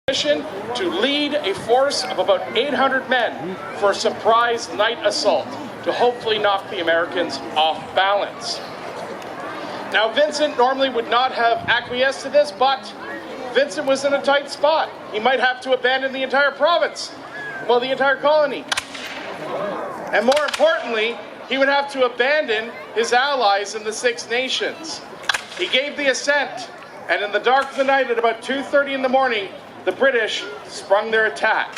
to lead a force of about 800 men for a surprise night assault to hopefully knock the Americans off balance. Now, Vincent normally would not have acquiesced to this, but Vincent was in a tight spot. He might have to abandon the entire province, well, the entire colony. And more importantly, he would have to abandon his allies in the Six Nations. He gave the assent, and in the dark of the night at about 2:30 in the morning, the British sprung their attack.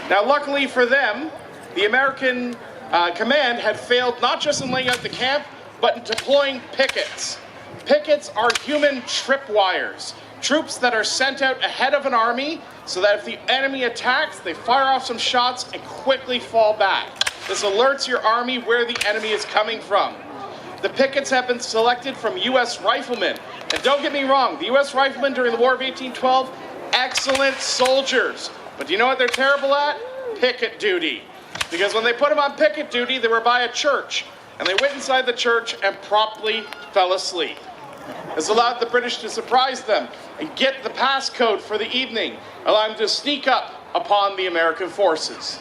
Now, luckily for them, the American command had failed not just in laying out the camp, but in deploying pickets. Pickets are human tripwires, troops that are sent out ahead of an army so that if the enemy attacks, they fire off some shots and quickly fall back. This alerts your army where the enemy is coming from. The pickets have been selected from U.S. riflemen. And don't get me wrong, the U.S. riflemen during the War of 1812, excellent soldiers. But do you know what they're terrible at? Picket duty. Because when they put them on picket duty, they were by a church. And they went inside the church and promptly fell asleep. This allowed the British to surprise them and get the passcode for the evening, allowing them to sneak up upon the American forces.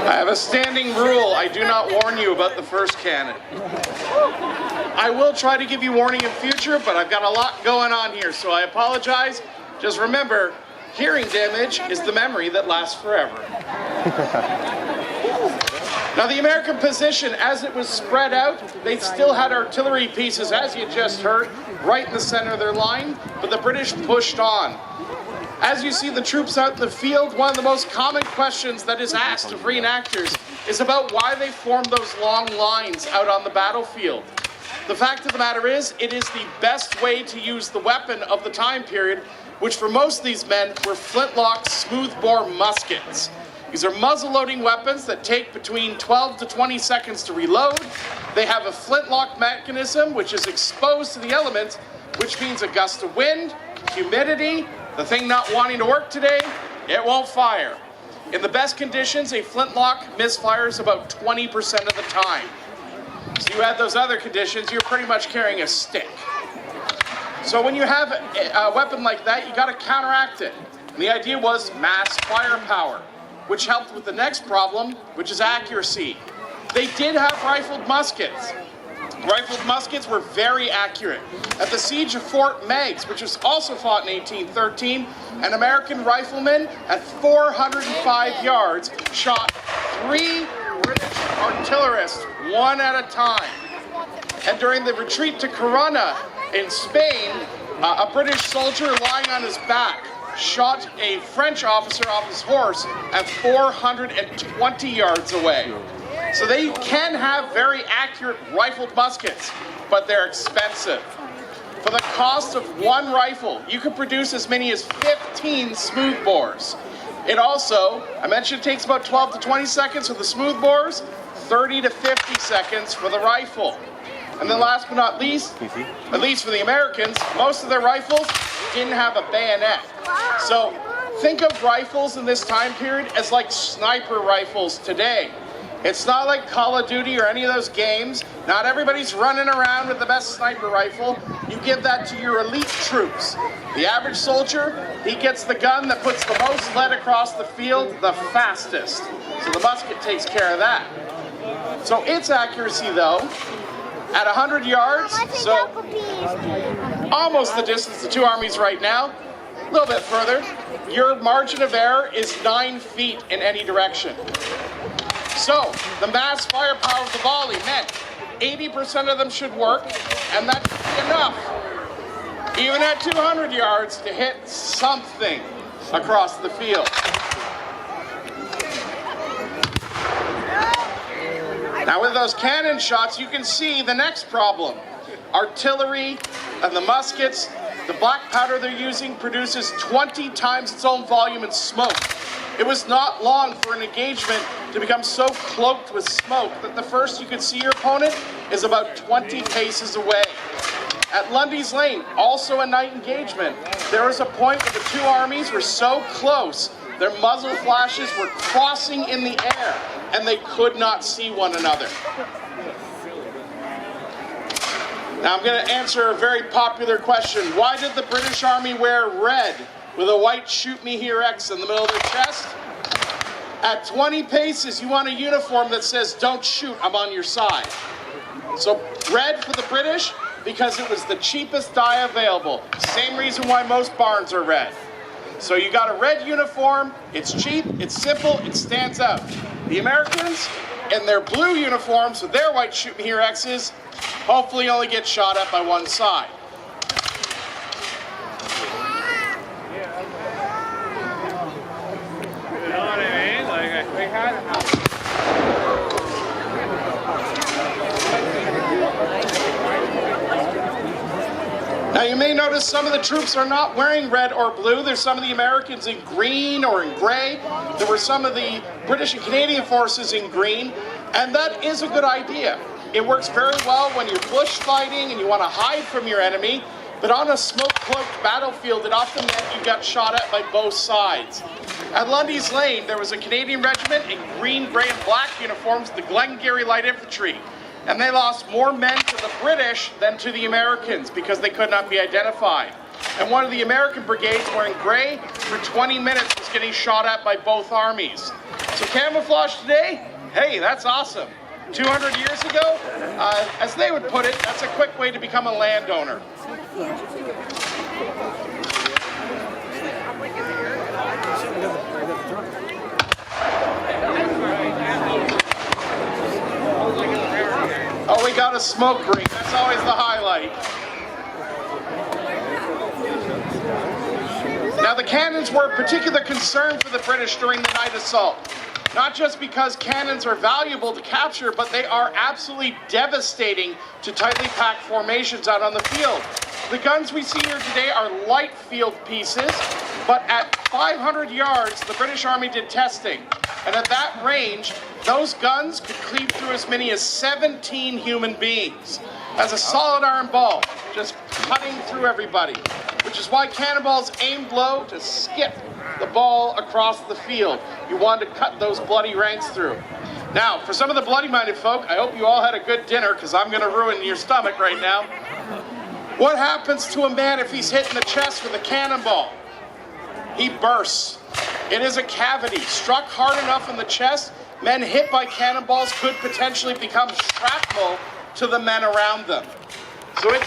I have a standing rule. I do not warn you about the first cannon. I will try to give you warning in future, but I've got a lot going on here, so I apologize. Just remember, hearing damage is the memory that lasts forever. Now, the American position, as it was spread out, they still had artillery pieces, as you just heard, right in the center of their line, but the British pushed on. As you see the troops out in the field, one of the most common questions that is asked of reenactors is about why they formed those long lines out on the battlefield. The fact of the matter is, it is the best way to use the weapon of the time period, which for most of these men were flintlock smoothbore muskets. These are muzzle-loading weapons that take between 12 to 20 seconds to reload. They have a flintlock mechanism which is exposed to the elements, which means a gust of wind, humidity, the thing not wanting to work today, it won't fire. In the best conditions, a flintlock misfires about 20% of the time. So you add those other conditions, you're pretty much carrying a stick. So when you have a weapon like that, you got to counteract it. And the idea was mass firepower, which helped with the next problem, which is accuracy. They did have rifled muskets. Rifled muskets were very accurate. At the siege of Fort Meigs, which was also fought in 1813, an American rifleman at 405 yards shot 3 British artillerists, one at a time. And during the retreat to Corunna in Spain, a British soldier lying on his back shot a French officer off his horse at 420 yards away. So they can have very accurate rifled muskets, but they're expensive. For the cost of one rifle, you could produce as many as 15 smoothbores. It also, I mentioned it takes about 12 to 20 seconds for the smoothbores, 30 to 50 seconds for the rifle. And then last but not least, at least for the Americans, most of their rifles didn't have a bayonet. So think of rifles in this time period as like sniper rifles today. It's not like Call of Duty or any of those games. Not everybody's running around with the best sniper rifle. You give that to your elite troops. The average soldier, he gets the gun that puts the most lead across the field the fastest. So the musket takes care of that. So its accuracy, though, at 100 yards, so almost the distance the two armies right now, a little bit further, your margin of error is 9 feet in any direction. So, the mass firepower of the volley meant 80% of them should work, and that should be enough, even at 200 yards, to hit something across the field. Now with those cannon shots, you can see the next problem. Artillery and the muskets, the black powder they're using produces 20 times its own volume in smoke. It was not long for an engagement to become so cloaked with smoke that the first you could see your opponent is about 20 paces away. At Lundy's Lane, also a night engagement, there was a point where the two armies were so close, their muzzle flashes were crossing in the air, and they could not see one another. Now I'm going to answer a very popular question. Why did the British Army wear red with a white "Shoot Me Here" X in the middle of their chest? At 20 paces, you want a uniform that says, "Don't shoot, I'm on your side." So red for the British, because it was the cheapest dye available. Same reason why most barns are red. So you got a red uniform, it's cheap, it's simple, it stands out. The Americans, in their blue uniforms with their white "Shoot Me Here" X's, hopefully only get shot at by one side. You know what I mean? Like, we had Now you may notice some of the troops are not wearing red or blue. There's some of the Americans in green or in gray. There were some of the British and Canadian forces in green, and that is a good idea. It works very well when you're bush fighting and you want to hide from your enemy, but on a smoke-cloaked battlefield, it often meant you got shot at by both sides. At Lundy's Lane, there was a Canadian regiment in green, gray, and black uniforms, the Glengarry Light Infantry, and they lost more men to the British than to the Americans because they could not be identified. And one of the American brigades wearing gray for 20 minutes was getting shot at by both armies. So camouflage today, hey, that's awesome. 200 years ago, as they would put it, that's a quick way to become a landowner. Oh, we got a smoke ring. That's always the highlight. Now, the cannons were a particular concern for the British during the night assault. Not just because cannons are valuable to capture, but they are absolutely devastating to tightly packed formations out on the field. The guns we see here today are light field pieces, but at 500 yards, the British Army did testing. And at that range, those guns could cleave through as many as 17 human beings. As a solid iron ball, just cutting through everybody. Which is why cannonballs aimed low to skip the ball across the field. You wanted to cut those bloody ranks through. Now, for some of the bloody-minded folk, I hope you all had a good dinner, because I'm going to ruin your stomach right now. What happens to a man if he's hit in the chest with a cannonball? He bursts. It is a cavity. Struck hard enough in the chest, men hit by cannonballs could potentially become shrapnel to the men around them. So it's